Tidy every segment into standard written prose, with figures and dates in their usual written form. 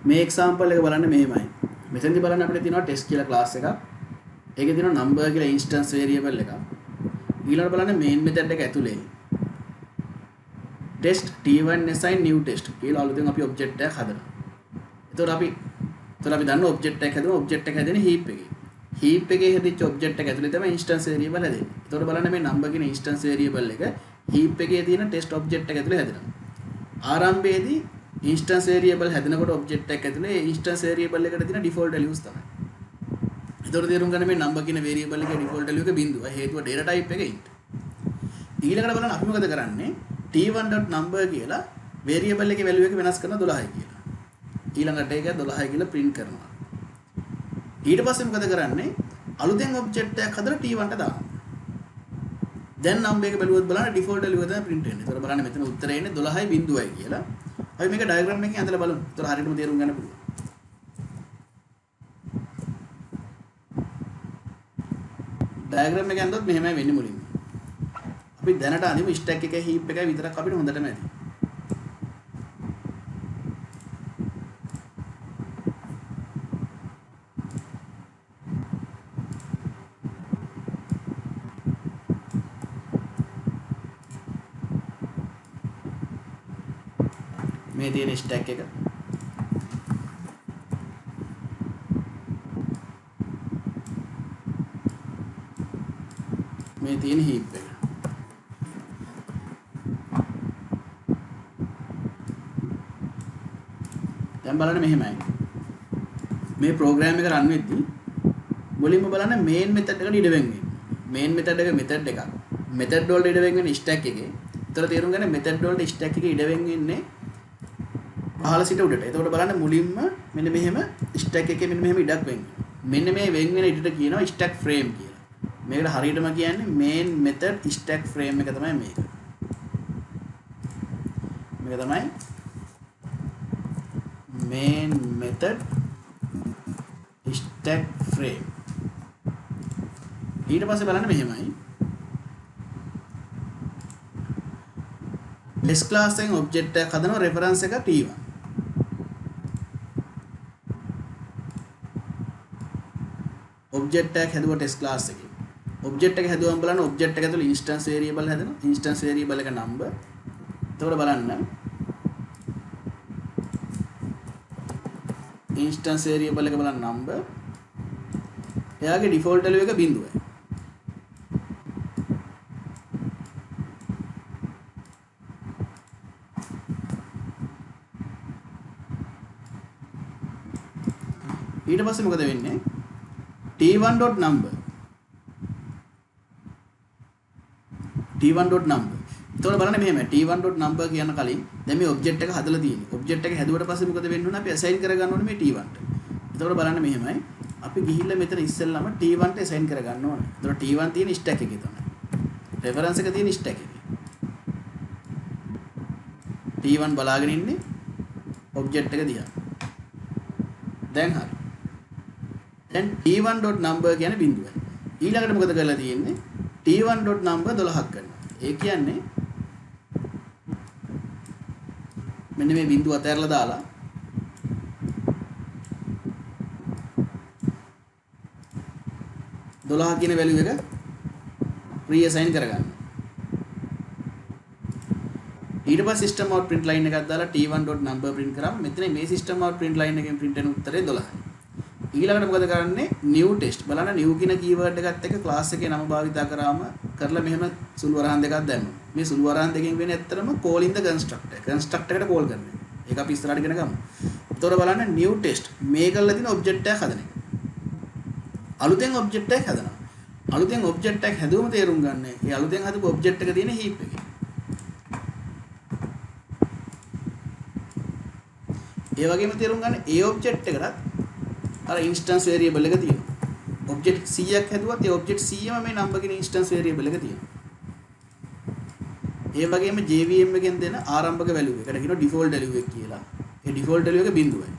මේ එක්සැම්පල් එක බලන්න මෙහෙමයි. මෙතෙන්දි බලන්න අපිට තියෙනවා ටෙස්ට් කියලා ක්ලාස් එකක්. ඒකේ තියෙනවා number කියලා instance variable එකක්. ඊළඟට බලන්න main method එක ඇතුලේ test t1 assign new test කියලා අලුතෙන් අපි object එකක් හදනවා. එතකොට අපි දන්නවා object එකක් හදනවා object එක හැදෙන්නේ heap එකේ. heap එකේ හැදිච්ච object එක ඇතුලේ තමයි instance variable හැදෙන්නේ. එතකොට බලන්න මේ number කියන instance variable එක heap එකේ තියෙන test object එක ඇතුලේ හැදෙනවා. ආරම්භයේදී instance variable හැදෙනකොට object එකක් ඇතුලේ instance variable එකට තියෙන default values තමයි. එතකොට තේරුම් ගන්න මේ number කියන variable එකේ default value එක බිඳුව. හේතුව data type එක int. ඊළඟට බලන්න අපි මොකද කරන්නේ? t1.number කියලා variable එකේ value එක වෙනස් කරන 12යි කියලා. ඊළඟට ඒක 12යි කියලා print කරනවා. ඊට පස්සේ මොකද කරන්නේ? අලුතෙන් object එකක් හදලා t1 ට දානවා. දැන් number එක බැලුවොත් බලන්න default value එක තමයි print වෙන්නේ. ඒතකොට බලන්න මෙතන උත්තරේ එන්නේ 12.0යි කියලා. අපි මේක diagram එකකින් ඇඳලා බලමු. ඒතකොට හරියටම තේරුම් ගන්න පුළුවන්. diagram එක ඇඳුවොත් මෙහෙමයි වෙන්නේ මුලින්ම. අපි දැනට අඳිමු stack එකේ heap එකයි විතරක් අපිට හොඳටම ඇති. මේ තියෙන stack එක මේ තියෙන heap එක. දැන් බලන්න මෙහෙමයි. මේ ප්‍රෝග්‍රෑම් එක රන් වෙද්දී මුලින්ම බලන්න main method එකට ඉඩ වෙන්නේ. main method එක method එකක්. method වලට ඉඩ වෙන්නේ stack එකේ. ඒතර තේරුම් ගන්න method වලට stack එකේ ඉඩ වෙන්නේ පහළ සිට උඩට. එතකොට බලන්න මුලින්ම මෙන්න මෙහෙම stack එකේ මෙන්න මෙහෙම ඉඩක් වෙන්නේ. මෙන්න මේ වෙන් වෙන ඉඩට කියනවා stack frame කියලා. මේකට හරියටම කියන්නේ main method stack frame එක තමයි මේක. මේක තමයි main method stack frame. ඊට පස්සේ බලන්න මෙහෙමයි. base class එකෙන් object එකක් හදනවා reference එක t1. object එකක් හැදුවා test class එකේ. object එක හැදුවම බලන්න object එක ඇතුළේ instance variable හැදෙනවා. instance variable එක number. එතකොට බලන්න instance variable එක බලන්න number. එයාගේ default value එක 0යි. ඊට පස්සේ මොකද වෙන්නේ? t1.number t1.number. එතකොට බලන්න මෙහෙම t1.number කියන කලින් දැන් මේ object එක හදලා තියෙන්නේ. object එක හැදුවට පස්සේ මොකද වෙන්න ඕනේ? අපි assign කරගන්න ඕනේ මේ t1ට. එතකොට බලන්න මෙහෙමයි. අපි ගිහිල්ලා මෙතන ඉස්සෙල්ලාම t1ට assign කරගන්න ඕනේ. එතකොට t1 තියෙන stack එකේ තමයි. reference එක තියෙන stack එකේ. t1 බලාගෙන ඉන්නේ object එක දිහා. දැන් හරි. දැන් t1.number කියන්නේ බිඳුවයි. ඊළඟට මොකද කරලා තියෙන්නේ? t1.number 12ක් කරනවා. ඒ කියන්නේ මෙන්න මේ බිඳුව අතහැරලා දාලා දොළහ කියන වැලියු එක රීඅසයින් කරගන්න. ඊට පස්සේ system out print line එකක් දාලා t1.number print කරාම මෙතන මේ system out print line එකෙන් print වෙන උත්තරේ 12යි. ඊළඟට මොකද කරන්නේ? new test. බලන්න new කියන keyword එකත් එක්ක class එකේ නම භාවිතා කරාම කරලා මෙහෙම සුළු වරහන් දෙකක් දැම්මා. මේ සුළු වරහන් දෙකෙන් වෙන්නේ ඇත්තටම calling the constructor. constructor එකට call කරනවා. ඒක අපි ඉස්සරහට ඉගෙන ගමු. එතකොට බලන්න new test මේ කරලා තියෙන object එකක් හදන එක. අලුතෙන් object එකක් හදනවා. අලුතෙන් object එකක් හැදුවම තේරුම් ගන්න. ඒ අලුතෙන් හදපු object එක තියෙන heap එකේ. ඒ වගේම තේරුම් ගන්න ඒ object එකකට අර instance variable එක තියෙනවා. object 100ක් හැදුවත් ඒ object 100ම මේ number කියන instance variable එක තියෙනවා. ඒ වගේම JVM එකෙන් දෙන ආරම්භක value එකට කියනවා default value එක කියලා. ඒ default value එක බිඳුවයි.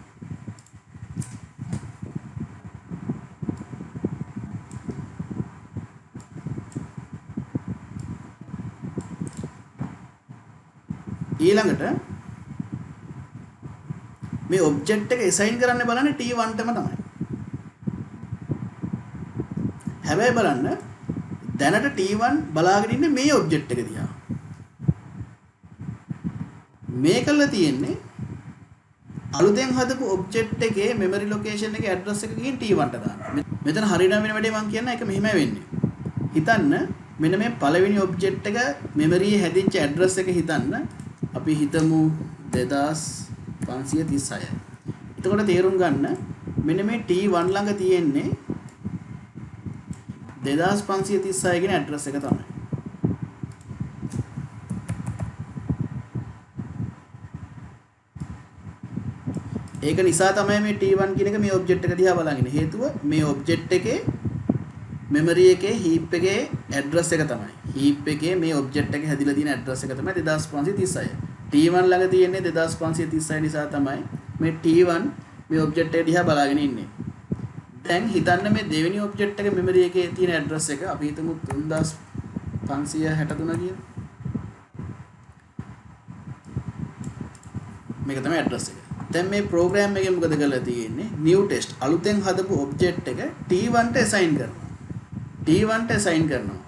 ඊළඟට මේ ඔබ්ජෙක්ට් එක assign කරන්න බලන්නේ T1 ටම තමයි. හැබැයි බලන්න දැනට T1 බලාගෙන ඉන්නේ මේ ඔබ්ජෙක්ට් එක දිහා. මේ කළා තියෙන්නේ අලුතෙන් හදපු ඔබ්ජෙක්ට් එකේ memory location එකේ address එක ගිහින් T1 ට දාන්න. මෙතන හරියටම වෙන වැඩේ මම කියන්න ඒක මෙහෙමයි වෙන්නේ. හිතන්න මෙන්න මේ පළවෙනි ඔබ්ජෙක්ට් එක memory එකේ හැදිච්ච address එක හිතන්න. අපි හිතමු 2536. එතකොට තේරුම් ගන්න මෙන්න මේ T1 ළඟ තියෙන්නේ 2536 කියන address එක තමයි. ඒක නිසා තමයි මේ T1 කියන එක මේ ඔබ්ජෙක්ට් එක දිහා බලන් ඉන්නේ. හේතුව මේ ඔබ්ජෙක්ට් එකේ memory එකේ heap එකේ address එක තමයි. heap එකේ මේ ඔබ්ජෙක්ට් එකේ හැදිලා තියෙන address එක තමයි 2536. T1 ළඟ තියෙන්නේ 2536 නිසා තමයි මේ T1 මේ ඔබ්ජෙක්ට් එක දිහා බලාගෙන ඉන්නේ. දැන් හිතන්න මේ දෙවෙනි ඔබ්ජෙක්ට් එක memory එකේ තියෙන address එක අපි හිතමු 3563 කියලා. මේක තමයි address එක. දැන් මේ program එකේ මොකද කරලා තියෙන්නේ? new test අලුතෙන් හදපු object එක T1 ට assign කරනවා. T1 ට assign කරනවා.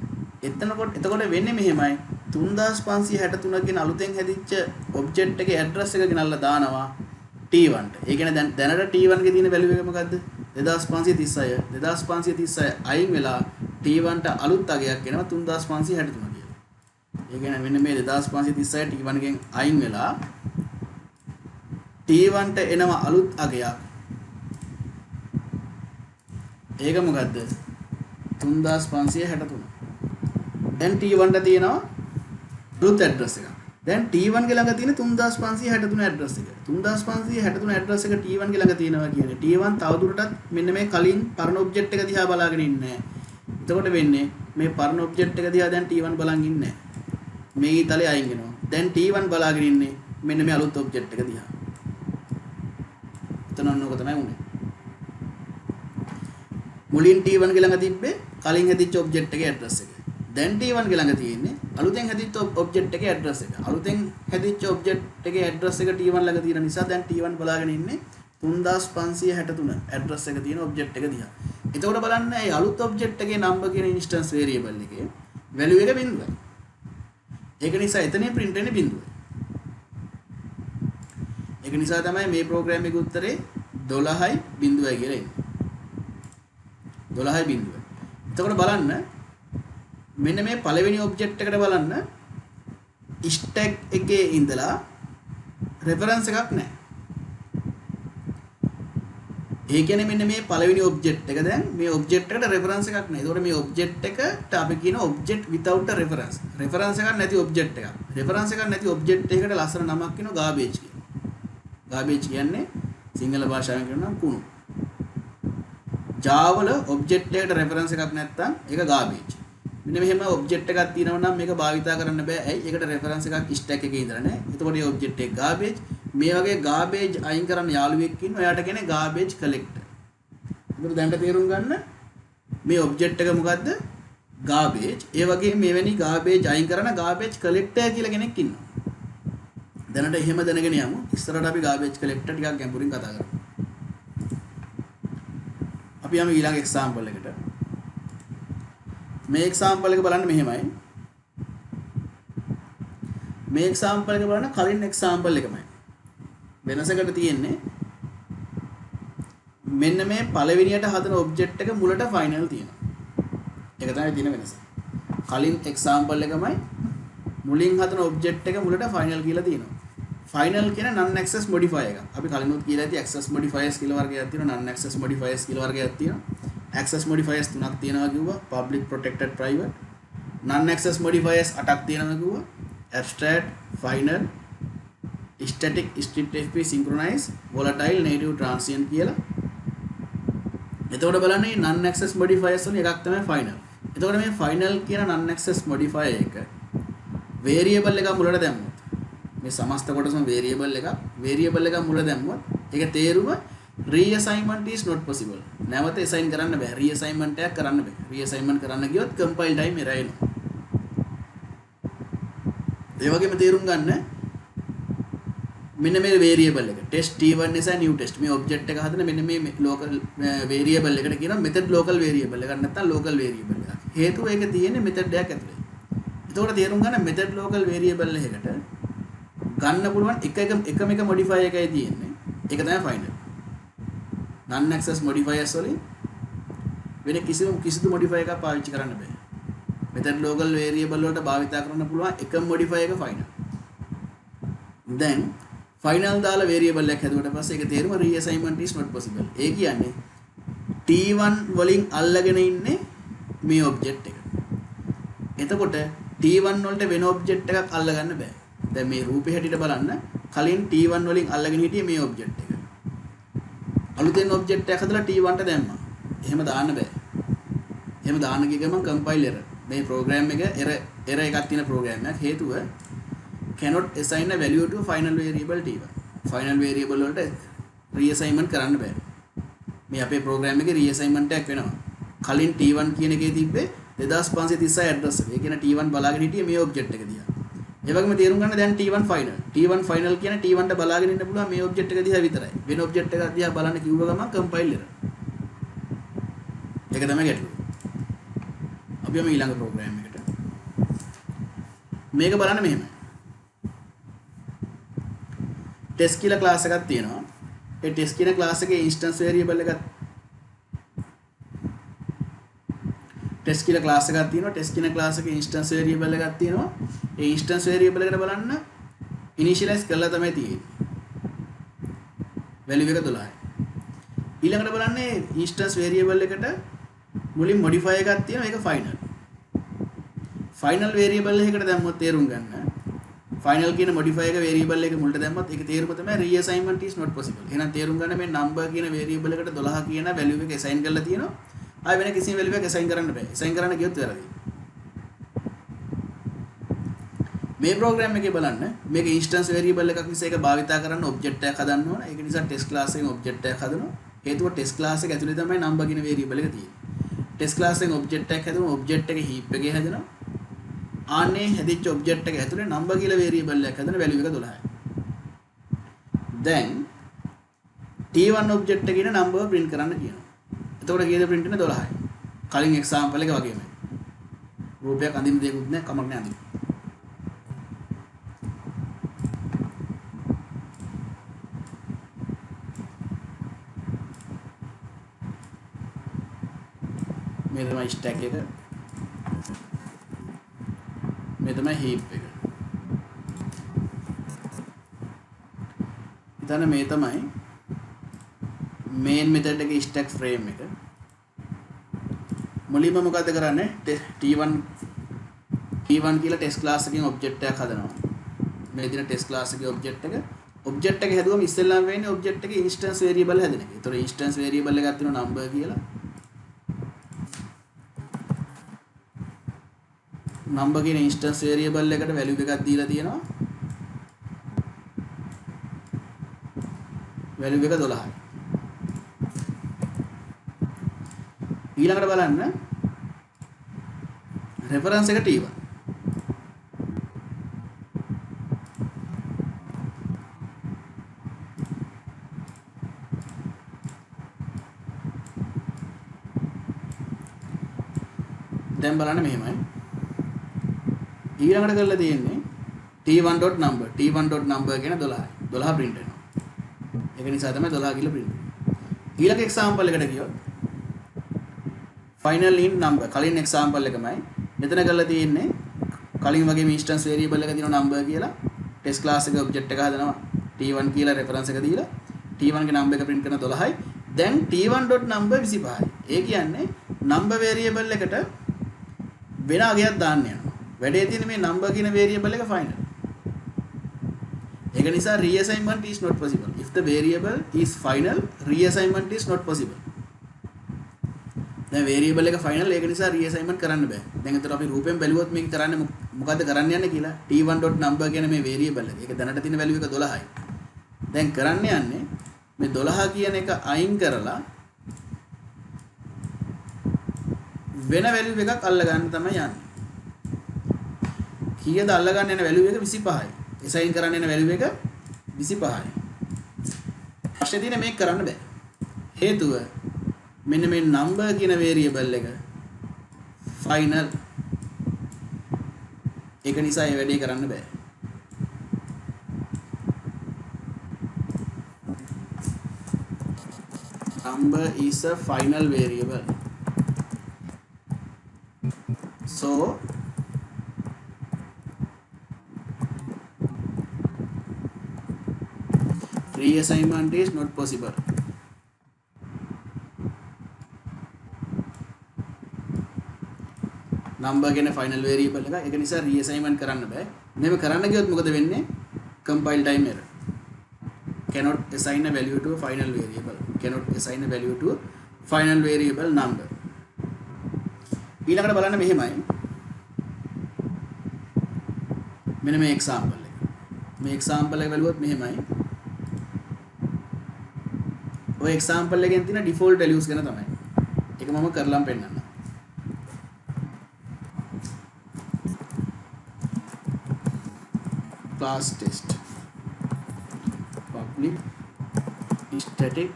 එතකොට වෙන්නේ මෙහෙමයි 3563 කියන අලුතෙන් හැදිච්ච object එකේ address එක ගෙනල්ලා දානවා T1 ට. ඒ කියන්නේ දැනට T1 ගේ තියෙන value එක මොකද්ද? 2536. 2536 අයින් වෙලා T1 ට අලුත් අගයක් එනවා 3563 කියලා. ඒ කියන්නේ මෙන්න මේ 2536 T1 ගෙන් අයින් වෙලා T1 ට එනවා අලුත් අගයක්. ඒක මොකද්ද? 3563. දැන් T1 ට තියෙනවා අලුත් ඇඩ්‍රස් එකක්. දැන් T1 ගේ ළඟ තියෙන 3563 ඇඩ්‍රස් එක. 3563 ඇඩ්‍රස් එක T1 ගේ ළඟ තියෙනවා කියන්නේ T1 තවදුරටත් මෙන්න මේ කලින් පරණ ඔබ්ජෙක්ට් එක දිහා බලාගෙන ඉන්නේ නැහැ. එතකොට වෙන්නේ මේ පරණ ඔබ්ජෙක්ට් එක දිහා දැන් T1 බලන් ඉන්නේ නැහැ. මේ ඊතලේ අයින් වෙනවා. දැන් T1 බලාගෙන ඉන්නේ මෙන්න මේ අලුත් ඔබ්ජෙක්ට් එක දිහා. ඔන්නෝක තමයි උනේ. මුලින් T1 ගේ ළඟ තිබ්බේ කලින් හැදිච්ච ඔබ්ජෙක්ට් එකේ ඇඩ්‍රස් එක. දැන් T1 ගේ ළඟ තියෙන්නේ අලුතෙන් හැදිච්ච ඔබ්ජෙක්ට් එකේ ඇඩ්‍රස් එක. අලුතෙන් හැදිච්ච ඔබ්ජෙක්ට් එකේ ඇඩ්‍රස් එක T1 ළඟ තියෙන නිසා දැන් T1 බලාගෙන ඉන්නේ 3563 ඇඩ්‍රස් එක තියෙන ඔබ්ජෙක්ට් එක දිහා. එතකොට බලන්න මේ අලුත් ඔබ්ජෙක්ට් එකේ number කියන instance variable එකේ value එක බිඳුවයි. ඒක නිසා එතනින් print වෙන්නේ බිඳුවයි. ඒක නිසා තමයි මේ ප්‍රෝග්‍රෑම් එකේ උත්තරේ 12යි බිඳුවයි කියලා එන්නේ. 12යි බිඳුවයි. එතකොට බලන්න මෙන්න මේ පළවෙනි ඔබ්ජෙක්ට් එකට බලන්න stack එකේ ඉඳලා reference එකක් නැහැ. ඒ කියන්නේ මෙන්න මේ පළවෙනි ඔබ්ජෙක්ට් එක දැන් මේ ඔබ්ජෙක්ට් එකට reference එකක් නැහැ. ඒතකොට මේ ඔබ්ජෙක්ට් එකට අපි කියන object without a reference. reference එකක් නැති ඔබ්ජෙක්ට් එකක්. reference එකක් නැති ඔබ්ජෙක්ට් එකකට ලස්සන නමක් කියනවා garbage කියලා. garbage කියන්නේ සිංහල භාෂාවෙන් කියනවා කුණු. Java වල ඔබ්ජෙක්ට් එකකට රෙෆරන්ස් එකක් නැත්නම් ඒක garbage. මෙන්න මෙහෙම ඔබ්ජෙක්ට් එකක් තියෙනවා නම් මේක භාවිතා කරන්න බෑ. ඇයි? ඒකට රෙෆරන්ස් එකක් ස්ටැක් එකේ ඉඳලා නැහැ. එතකොට මේ ඔබ්ජෙක්ට් එක garbage. මේ වගේ garbage අයින් කරන්න යාළුවෙක් ඉන්නවා. එයාට කියන්නේ garbage collector. ඒකට දැන් තේරුම් ගන්න මේ ඔබ්ජෙක්ට් එක මොකද්ද? garbage. ඒ වගේ මෙවැනි garbage අයින් කරන garbage collector කියලා කෙනෙක් ඉන්නවා. දැනට එහෙම දැනගෙන යමු. ඉස්සරහට අපි garbage collector ටිකක් ගැඹුරින් කතා කරමු. අපි යමු ඊළඟ example එකට. මේ example එක බලන්න මෙහෙමයි. මේ example එක බලන්න කලින් example එකමයි. වෙනසකට තියෙන්නේ මෙන්න මේ පළවෙනියට හදන object එක මුලට final තියෙනවා. ඒක තමයි තියෙන වෙනස. කලින් example එකමයි මුලින් හදන object එක මුලට final කියලා තියෙනවා. final කියන non access modifier එක. අපි කලිනුත් කියලා ඇති access modifiers කියලා වර්ගයක් තියෙනවා, non access modifiers කියලා වර්ගයක් තියෙනවා. access modifiers තුනක් තියෙනවා කිව්වා. public, protected, private. non access modifiers 8ක් තියෙනවා කිව්වා. abstract, final, static, strict fp, synchronize, volatile, native, transient කියලා. එතකොට බලන්න මේ non access modifiers වලින් එකක් තමයි final. එතකොට මේ final කියන non access modifier එක variable එක මුලට දැම්මොත් මේ සමස්ත කොටසම variable එක මුල දැම්මොත් ඒක තේරුම reassignment is not possible. නැවත assign කරන්න බෑ. reassignment එකක් කරන්න බෑ. reassignment කරන්න ගියොත් compile time error එනවා. ඒ වගේම තේරුම් ගන්න මෙන්න මේ variable එක test t1 නිසා new test මේ object එක හදන මෙන්න මේ local variable එකට කියනවා method local variable එකක් නැත්නම් local variable එකක්. හේතුව ඒක තියෙන්නේ method එකක් ඇතුලේ. එතකොට තේරුම් ගන්න method local variable එකකට ගන්න පුළුවන් එකම එක modifier එකයි තියෙන්නේ. ඒක තමයි final. non access modifiers වලින් වෙන කිසිදු modifier එකක් පාවිච්චි කරන්න බෑ. method local variable වලට භාවිතා කරන්න පුළුවන් එකම modifier එක final. දැන් final දාලා variable එකක් හැදුවට පස්සේ ඒක තේරුම reassignment is not possible. ඒ කියන්නේ t1 වලින් අල්ලගෙන ඉන්නේ මේ object එක. එතකොට t1 වලට වෙන object එකක් අල්ලගන්න බෑ. දැන් මේ රූපේ හැටියට බලන්න කලින් t1 වලින් අල්ලගෙන හිටියේ මේ object එක. අලුතෙන් object එකක් හදලා t1 ට දැම්මා. එහෙම දාන්න බෑ. එහෙම දාන්න ගිය ගමන් compile error. මේ program එක error එකක් තියෙන program එකක්. හේතුව cannot assign a value to final variable t1. final variable වලට reassignment කරන්න බෑ. මේ අපේ program එකේ reassignment එකක් වෙනවා. කලින් t1 කියන එකේ තිබ්බේ 2536 address එක. ඒ කියන්නේ t1 බලාගෙන හිටියේ මේ object එක දිහා. ඒ වගේම තේරුම් ගන්න දැන් t1 final. t1 final කියන්නේ t1 ට බලාගෙන ඉන්න පුළුවන් මේ object එක දිහා විතරයි. වෙන object එකක් දිහා බලන්න කිව්ව ගමන් compile error. ඒක තමයි ගැටලුව. අපි යමු ඊළඟ program එකට. මේක බලන්න මෙහෙමයි. test කියලා class එකක් තියෙනවා. ඒ test කියන class එකේ instance variable එකක් test කියලා class එකක් තියෙනවා. test කියන class එකේ instance variable එකක් තියෙනවා. ඒ instance variable එකට බලන්න initialize කරලා තමයි තියෙන්නේ. value එක 12යි. ඊළඟට බලන්නේ instance variable එකට මුලින් modify එකක් තියෙනවා. ඒක final. final variable එකකට දැම්මොත් තේරුම් ගන්න. final කියන modify එක variable එක මුලට දැම්මොත් ඒක තේරුම තමයි reassignment is not possible. එහෙනම් තේරුම් ගන්න මේ number කියන variable එකට 12 කියන value එක assign කරලා තියෙනවා. ආය වෙන කිසිම value එකක් assign කරන්න බෑ. assign කරන්න ගියොත් වැරදි. මේ program එකේ බලන්න මේක instance variable එකක් නිසා ඒක භාවිතා කරන්න object එකක් හදන්න ඕන. ඒක නිසා test class එකෙන් object එකක් හදනවා. හේතුව test class එක ඇතුලේ තමයි number කියන variable එක තියෙන්නේ. test class එකෙන් object එකක් හදනවා. object එකේ heap එකේ හදනවා. ආන්නේ හැදිච්ච object එක ඇතුලේ number කියලා variable එකක් හදන value එක 12යි. දැන් t1 object එකේ ඉන්න number print කරන්න කියනවා. එතකොට කීයද print වෙන්නේ 12යි. කලින් example එක වගේමයි. රූපයක් අඳින්න දෙයක්වත් නැහැ කමක් නැහැ අඳින්න. මේ තමයි stack එක. මේ තමයි heap එක. ඊතන මේ තමයි main method එකේ stack frame එක. මුලින්ම මොකද කරන්නේ? t1 කියලා test class එකකින් object එකක් හදනවා. මේ දින test class එකේ object එක හැදුවම ඉස්සෙල්ලාම වෙන්නේ object එකේ instance variable හැදෙන එක. ඒතකොට instance variable එකක් තියෙනවා number කියලා. number කියන instance variable එකට value එකක් දීලා තියෙනවා. value එක 12යි. ඊළඟට බලන්න reference එක t1. දැන් බලන්න මෙහෙමයි. ඊළඟට කරලා තියෙන්නේ t1.number කියන 12යි. 12 print වෙනවා. ඒක නිසා තමයි 12 කියලා print වෙන්නේ. ඊළඟ example එකට ගියොත් final in number කලින් example එකමයි. මෙතන කරලා තියෙන්නේ කලින් වගේම instance variable එක දිනන number කියලා test class එකේ object එක හදනවා. t1 කියලා reference එක දීලා t1 ගේ number එක print කරන 12යි. දැන් t1.number 25යි. ඒ කියන්නේ number variable එකට වෙන අගයක් දාන්න යනවා. වැඩේ තියෙන මේ number කියන variable එක final. ඒක නිසා reassignment is not possible. If the variable is final, reassignment is not possible. දැන් variable එක final ඒක නිසා reassignment කරන්න බෑ. දැන් ඒතර අපි රූපයෙන් බැලුවොත් මේක කරන්නේ මොකද්ද කරන්න යන්නේ කියලා t1.number කියන මේ variable එක. ඒක දැනට තියෙන value එක 12යි. දැන් කරන්න යන්නේ මේ 12 කියන එක අයින් කරලා වෙන value එකක් අල්ල ගන්න තමයි යන්නේ. කීයද අල්ල ගන්න යන value එක 25යි. assign කරන්න යන value එක 25යි. ප්‍රශ්නේ තියෙන්නේ මේක කරන්න බෑ. හේතුව මෙන්න මේ number කියන variable එක final. ඒක නිසා මේ වැඩේ කරන්න බෑ. Number is a final variable. So reassignment is not possible. Number කියන final variable එක ඒක නිසා reassignment කරන්න බෑ. මෙහෙම කරන්න ගියොත් මොකද වෙන්නේ? Compile time error. Cannot assign a value to a final variable. Cannot assign a value to a final variable number. ඊළඟට බලන්න මෙහෙමයි. මෙන්න මේ example එක. මේ example එක බලුවොත් මෙහෙමයි. ඔය example එකෙන් තියෙන default values ගැන තමයි. ඒක මම කරලම් පෙන්නන්න. Class test. Public static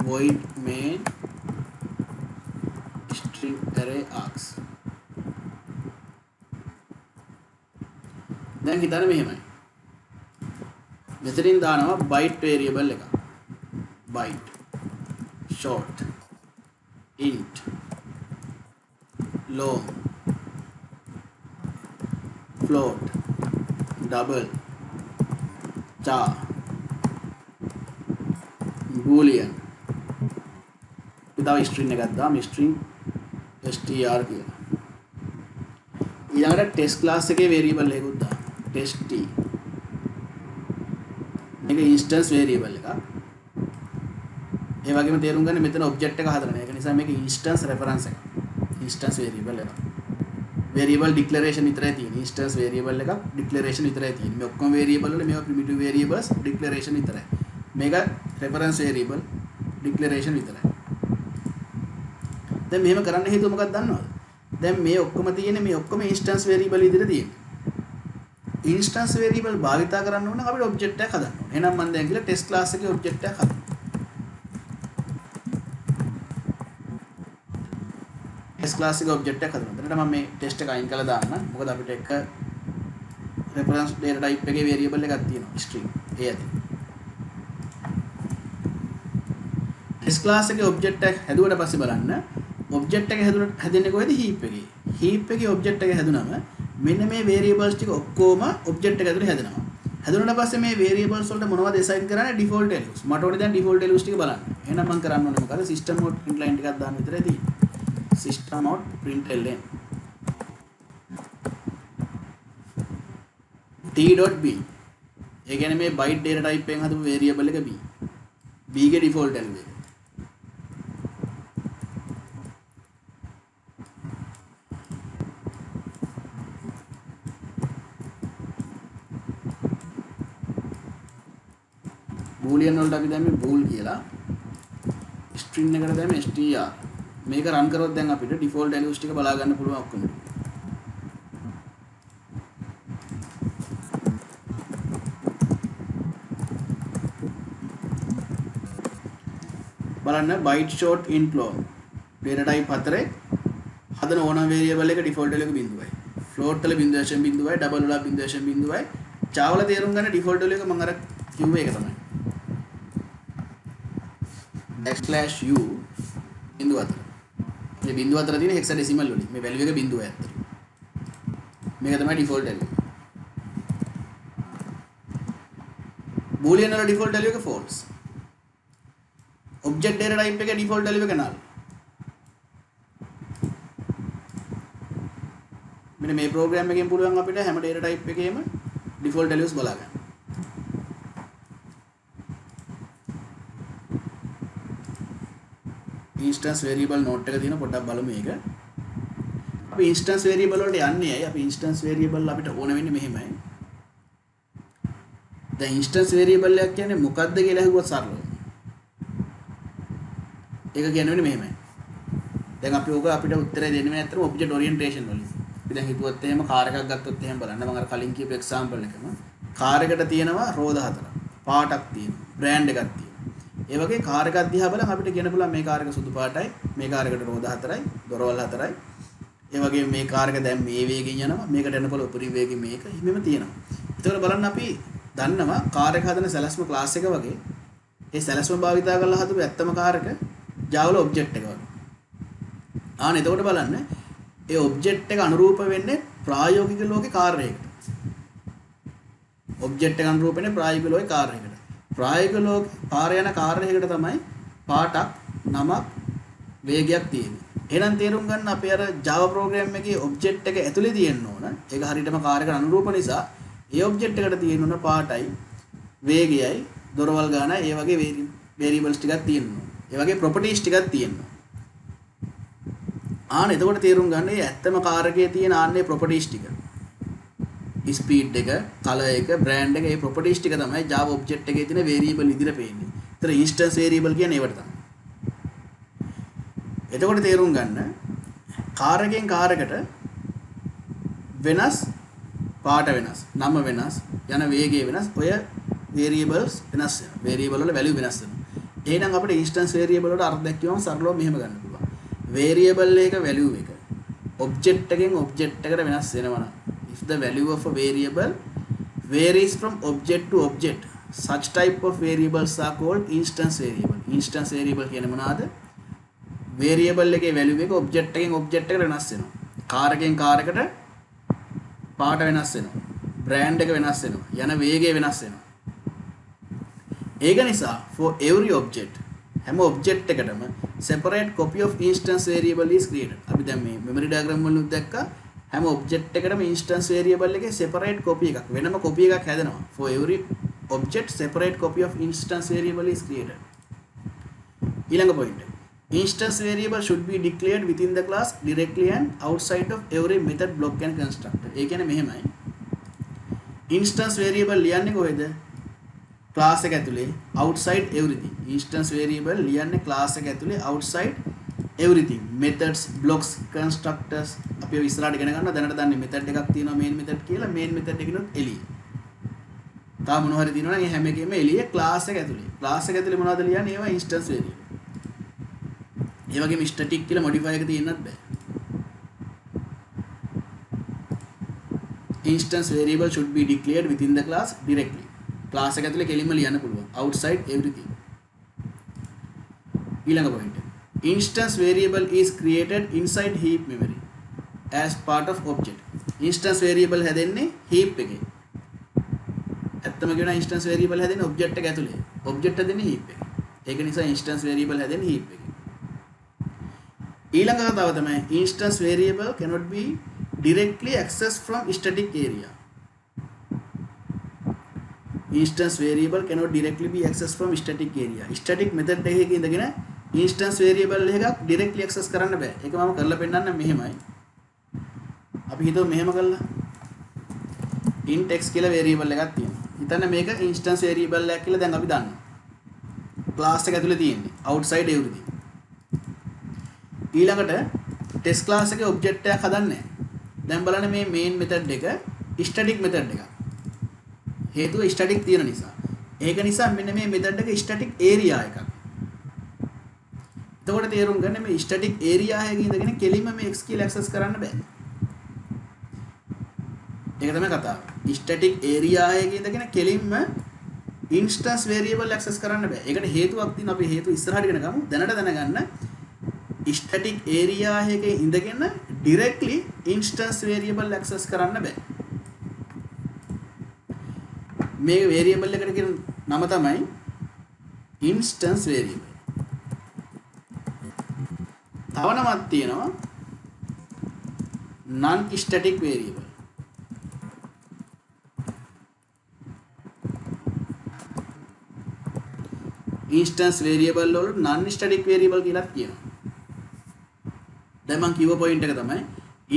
void main string array args. දැන් හිතන්න මෙහෙමයි. මෙතනින් දානවා byte variable එක. byte short int long float double char boolean ඉතාලි string එකක් දාම string str කියලා. ඊළඟට test class එකේ variable එකකුත් දාන්න. test t. මේක instance variable එකක්. ඒ වගේම තේරුම් ගන්න මෙතන object එක හදලා නැහැ. ඒක නිසා මේක instance reference එකක්. instance variable එකක්. variable declaration විතරයි තියෙන්නේ. instance variable එකක් declaration විතරයි තියෙන්නේ. මේ ඔක්කොම variable වල මේවා primitive variables declaration විතරයි. මේක reference variable declaration විතරයි. දැන් මෙහෙම කරන්න හේතුව මොකක්ද දන්නවද? දැන් මේ ඔක්කොම තියෙන්නේ මේ ඔක්කොම instance variable විදිහට තියෙන්නේ. instance variable භාවිතා කරන්න ඕන නම් අපිට object එකක් හදන්න ඕනේ. එහෙනම් මම දැන් කියලා test class එකේ object එකක් හදන්න. test class එකේ object එකක් හදන්න. එතනට මම මේ test එක අයින් කරලා දාන්න. මොකද අපිට එක reference data type එකේ variable එකක් තියෙනවා string. ඒ ඇති. test class එකේ object එක හැදුවට පස්සේ බලන්න object එක හැදෙන්නේ කොහෙද? heap එකේ. heap එකේ object එක හැදුනම මෙන්න මේ variables ටික ඔක්කොම object එක ඇතුලේ හැදෙනවා. හැදුනට පස්සේ මේ variables වලට මොනවද assign කරන්නේ? default values. මට ඕනේ දැන් default values ටික බලන්න. එහෙනම් මම කරන්න ඕනේ මොකද? system out print line ටිකක් දාන්න විතරයි තියෙන්නේ. system out println t.b. ඒ කියන්නේ මේ byte data type එකෙන් හදපු variable එක b. b ගේ default value එක. boolean වලට අපි දැම්මේ bool කියලා. string එකට දැම්මේ str. මේක run කරොත් දැන් අපිට default values ටික බලා ගන්න පුළුවන් ඔක්කොම. බලන්න byte short int long data type 4 හදන ඕනම variable එක default value එක 0යි. float වල 0.0යි, double වල 0.0යි. char වල තේරුම් ගන්න default value එක මම අර කිව්වේ ඒක තමයි. \u 0.4. මේ 0.4 තියෙන hexadecimal වලින් මේ value එක 0යි අතර. මේක තමයි default value. boolean වල default value එක false. object data type එකේ default value එක null. මෙන්න මේ program එකෙන් පුළුවන් අපිට හැම data type එකේම default values බලා ගන්න. instance variable note එක තියෙන පොඩ්ඩක් බලමු මේක. අපි instance variable වලට යන්නේ ඇයි? අපි instance variable අපිට ඕන වෙන්නේ මෙහෙමයි. දැන් instance variable එකක් කියන්නේ මොකක්ද කියලා අහුවත් සරලව. ඒක කියන්නේ මෙහෙමයි. දැන් අපි ඕක අපිට උත්තරය දෙන්නේ නැත්නම් object orientation වලින්. අපි දැන් හිතුවත් එහෙම කාර් එකක් ගත්තොත් එහෙම බලන්න මම අර කලින් කියපු example එකම කාර් එකට තියෙනවා රෝද 4ක්. පාටක් තියෙනවා. බ්‍රෑන්ඩ් එකක් තියෙනවා. ඒ වගේ කාර් එකක් දිහා බලන් අපිට කියන්න පුළුවන් මේ කාර් එක සුදු පාටයි, මේ කාර් එකට රෝද 4යි, දොරවල් 4යි. ඒ වගේ මේ කාර් එක දැන් මේ වේගෙන් යනවා. මේකට යනකොට උපරිම වේගෙ මේක හිමෙම තියෙනවා. ඒතකොට බලන්න අපි දන්නවා කාර් එක හදන සැලැස්ම ක්ලාස් එක වගේ ඒ සැලැස්ම භාවිතා කරලා හදපු ඇත්තම කාර් එක Java ඔබ්ජෙක්ට් එක වගේ. එතකොට බලන්න ඒ ඔබ්ජෙක්ට් එක අනුරූප වෙන්නේ ප්‍රායෝගික ලෝකේ කාර් එකකට. ඔබ්ජෙක්ට් එක අනුරූප වෙන්නේ ප්‍රායෝගික ලෝකේ කාර් එකකට. ප්‍රායෝගික ලෝකේ පාර යන කාර් එකකට තමයි පාටක්, නමක්, වේගයක් තියෙන්නේ. එහෙනම් තේරුම් ගන්න අපි අර Java program එකේ ඔබ්ජෙක්ට් එක ඇතුලේ තියෙන්න ඕන. ඒක හරියටම කාර් එකට අනුරූප නිසා ඒ ඔබ්ජෙක්ට් එකට තියෙන්න ඕන පාටයි, වේගයයි, දොරවල් ගානයි, ඒ වගේ variables ටිකක් තියෙනවා. ඒ වගේ properties ටිකක් තියෙනවා. එතකොට තේරුම් ගන්න මේ ඇත්තම කාර් එකේ තියෙන ආන්නේ properties ටික. ස්පීඩ් එක, කලර් එක, බ්‍රෑන්ඩ් එක, මේ properties ටික තමයි Java object එකේ තියෙන variable විදිහට පේන්නේ. ඒතර instance variable කියන්නේ ඒවට තමයි. එතකොට තේරුම් ගන්න කාර් එකෙන් කාර් එකට වෙනස්, පාට වෙනස්, නම වෙනස්, යන වේගය වෙනස්, ඔය variables වෙනස් වෙනවා. variable වල value වෙනස් වෙනවා. එහෙනම් අපිට instance variable වලට අර්ථ දැක්වීම සරලව මෙහෙම ගන්න පුළුවන්. variable එක value එක object එකෙන් object එකට වෙනස් වෙනවා නම් if the value of a variable varies from object to object such type of variables are called instance variable. instance variable කියන්නේ මොනවාද? variable එකේ value එක object එකෙන් object එකට වෙනස් වෙනවා. කාර් එකෙන් කාර් එකට පාට වෙනස් වෙනවා. brand එක වෙනස් වෙනවා. යන වේගය වෙනස් වෙනවා. ඒක නිසා for every object හැම object එකටම separate copy of instance variable is created. අපි දැන් මේ memory diagram වලින් දැක්කා හැම object එකටම instance variable එකේ separate copy එකක් වෙනම copy එකක් හැදෙනවා. For every object separate copy of instance variable is created. ඊළඟ point. Instance variable should be declared within the class directly and outside of every method block and constructor. ඒ කියන්නේ මෙහෙමයි. instance variable ලියන්නේ කොහෙද? class එක ඇතුලේ outside everything. instance variable ලියන්නේ class එක ඇතුලේ outside everything. methods, blocks, constructors අපි ඔය ඉස්සරහට ඉගෙන ගන්නවා. දැනට දන්නේ method එකක් තියෙනවා main method කියලා. main method එකකිනුත් එළිය. තා මොනවා හරි තියෙනවා නම් ඒ හැම එකෙම එළිය class එක ඇතුලේ. class එක ඇතුලේ මොනවද ලියන්නේ? ඒවා instance variable. ඒ වගේම static කියලා modify එක තියෙන්නත් බෑ. instance variable should be declared within the class directly. class එක ඇතුලේ කෙලින්ම ලියන්න පුළුවන්. outside everything. ඊළඟ point. instance variable is created inside heap memory as part of object. instance variable හැදෙන්නේ heap එකේ. ඇත්තම කියනවා instance variable හැදෙන්නේ object එක ඇතුලේ. object හැදෙන්නේ heap එකේ. ඒක නිසා instance variable හැදෙන්නේ heap එකේ. ඊළඟ කතාව තමයි instance variable cannot be directly accessed from static area. instance variable cannot directly be accessed from static area. static method එකක ඉඳගෙන instance variable එකක් directly access කරන්න බෑ. ඒක මම කරලා පෙන්නන්න මෙහෙමයි. අපි හිතුව මෙහෙම කළා. int x කියලා variable එකක් තියෙනවා. හිතන්න මේක instance variable එකක් කියලා දැන් අපි දන්නවා. class එක ඇතුලේ තියෙන්නේ outside everything. ඊළඟට test class එකේ object එකක් හදන්නේ නැහැ. දැන් බලන්න මේ main method එක static method එකක්. හේතුව static තියෙන නිසා. ඒක නිසා මෙන්න මේ method එක static area එකක්. එතකොට තේරුම් ගන්න මේ static area එකේ ඉඳගෙන කෙලින්ම මේ x කියලා access කරන්න බෑ. ඒක තමයි කතාව. static area එකේ ඉඳගෙන කෙලින්ම instance variable access කරන්න බෑ. ඒකට හේතුවක් තියෙනවා. අපි හේතු ඉස්සරහට ඉගෙන ගමු. දැනට දැනගන්න static area එකේ ඉඳගෙන directly instance variable access කරන්න බෑ. මේ variable එකට කියන නම තමයි instance variable. තව නමක් තියෙනවා non static variable. instance variable වල non static variable කියලා කියනවා. දැන් මම කිව්ව point එක තමයි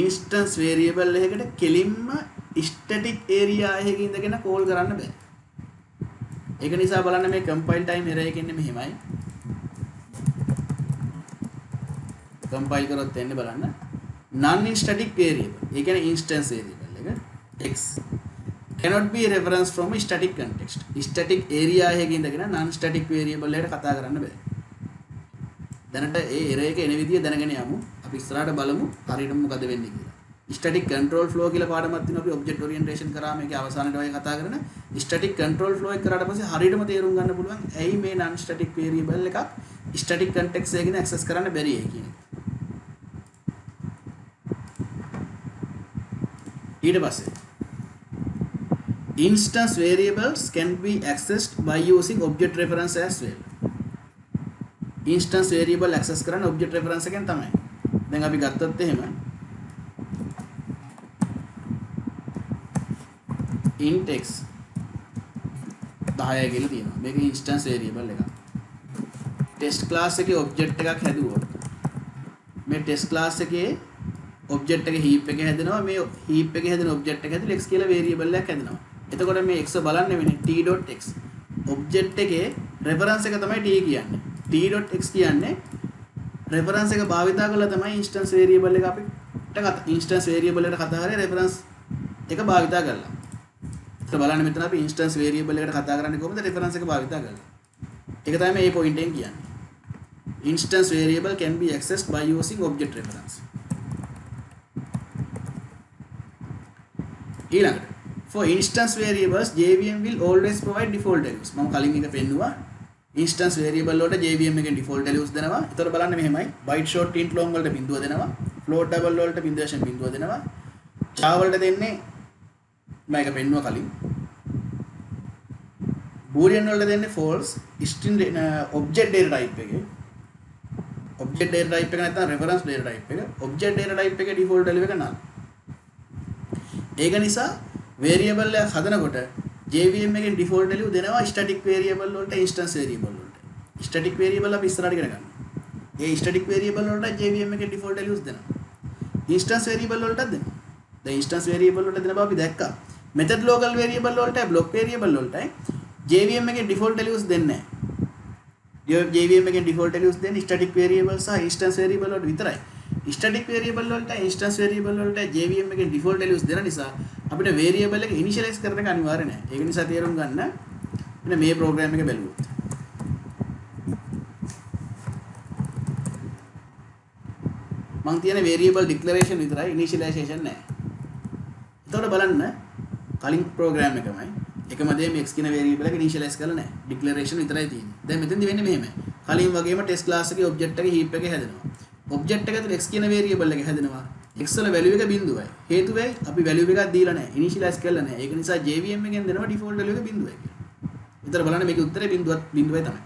instance variable එකකට කෙලින්ම static area එකක ඉඳගෙන call කරන්න බෑ. ඒක නිසා බලන්න මේ compile time error එකේ ඉන්නේ මෙහෙමයි. compile කරොත් එන්නේ බලන්න non static variable. ඒ කියන්නේ instance variable එක x cannot be reference from a static context. Static area එකකින් ඉඳගෙන non static variable එකට කතා කරන්න බෑ. දැනට ඒ error එක එන විදිය දැනගෙන යමු. අපි ඉස්සරහට බලමු හරියටම මොකද වෙන්නේ කියලා. static control flow කියලා පාඩමක් තියෙනවා අපි object orientation කරාම ඒකේ අවසානයේ වගේ කතා කරන static control flow එක කරාට පස්සේ හරියටම තේරුම් ගන්න පුළුවන් ඇයි මේ non static variable එකක් static context එකකින් access කරන්න බැරි ඒ කියන එක. ඊට පස්සේ instance variables can be accessed by using object reference as well. instance variable access කරන්න object reference එකෙන් තමයි. දැන් අපි ගත්තොත් එහෙම int x 10 කියලා තියෙනවා. මේක instance variable එකක්. test class එකේ object එකක් හැදුවොත් මේ test class එකේ object එකේ heap එක හැදෙනවා. මේ heap එකේ හැදෙන object එක ඇතුළේ x කියලා variable එකක් හැදෙනවා. එතකොට මේ x බලන්න වෙන්නේ t.x. object එකේ reference එක තමයි t කියන්නේ. t.x කියන්නේ reference එක භාවිතා කරලා තමයි instance variable එක අපිට instance variable එකට කතා කරේ reference එක භාවිතා කරලා. ඒක බලන්න මෙතන අපි instance variable එකට කතා කරන්නේ කොහොමද reference එක භාවිතා කරලා. ඒක තමයි මේ point එකෙන් කියන්නේ. instance variable can be accessed by using object reference. ඊළඟට for instance variables JVM will always provide default values. මම කලින් එක පෙන්නුවා instance variable වලට JVM එකෙන් default values දෙනවා. ඒතර බලන්න මෙහෙමයි byte short int long වලට බිඳුව දෙනවා. float double වලට බිඳුව දෙනවා. Java වලට දෙන්නේ මම එක පෙන්නුවා කලින්. boolean වලට දෙන්නේ false. string object data type එකේ object data type එක නැත්නම් reference data type එක object data type එකේ default value එක null. ඒක නිසා variable එක හදනකොට JVM එකෙන් default value දෙනවා static variable වලට instance variable වලට. static variable අපි ඉස්සරහට ඉගෙන ගන්නවා. ඒ static variable වලට JVM එකෙන් default values දෙනවා. instance variable වලටත් දෙනවා. දැන් instance variable වලට දෙන බව අපි දැක්කා. method local variable වලට block variable වලට JVM එකෙන් default values දෙන්නේ නැහැ. JVM එකෙන් default values දෙන්නේ static variable සහ instance variable වලට විතරයි. static variable වලට instance variable වලට JVM එකෙන් default values දෙන නිසා අපිට variable එක initialize කරන එක අනිවාර්ය නැහැ. ඒක නිසා තේරුම් ගන්න මෙන්න මේ program එක බැලුවොත්. මම තියෙන variable declaration විතරයි initialization නැහැ. එතකොට බලන්න කලින් program එකමයි එකම දේ මේ x කියන variable එක initialize කරලා නැහැ. declaration විතරයි තියෙන්නේ. දැන් මෙතෙන්දි වෙන්නේ මෙහෙමයි. කලින් වගේම test class එකේ object එකේ heap එකේ හැදෙනවා. object එක ඇතුළේ x කියන variable එක හැදෙනවා. x වල value එක බිඳුවයි. හේතුව ඇයි? අපි value එකක් දීලා නැහැ. initialize කරලා නැහැ. ඒක නිසා JVM එකෙන් දෙනවා default value එක බිඳුවයි කියලා. විතර බලන්න මේකේ උත්තරේ බිඳුවයි තමයි.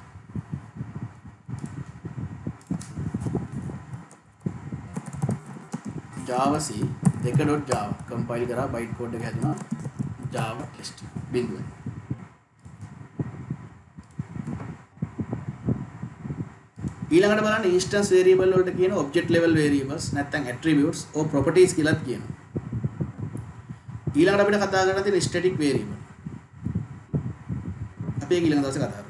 Java C 2.java compile කරා byte code එක හැදුනා. Java test බිඳුවයි. ඊළඟට බලන්න instance variable වලට කියන object level variables නැත්නම් attributes or properties කියලාත් කියනවා. ඊළඟට අපිට කතා කරන්න තියෙන static variable. අපි ඒක ඊළඟ දවසේ කතා කරමු.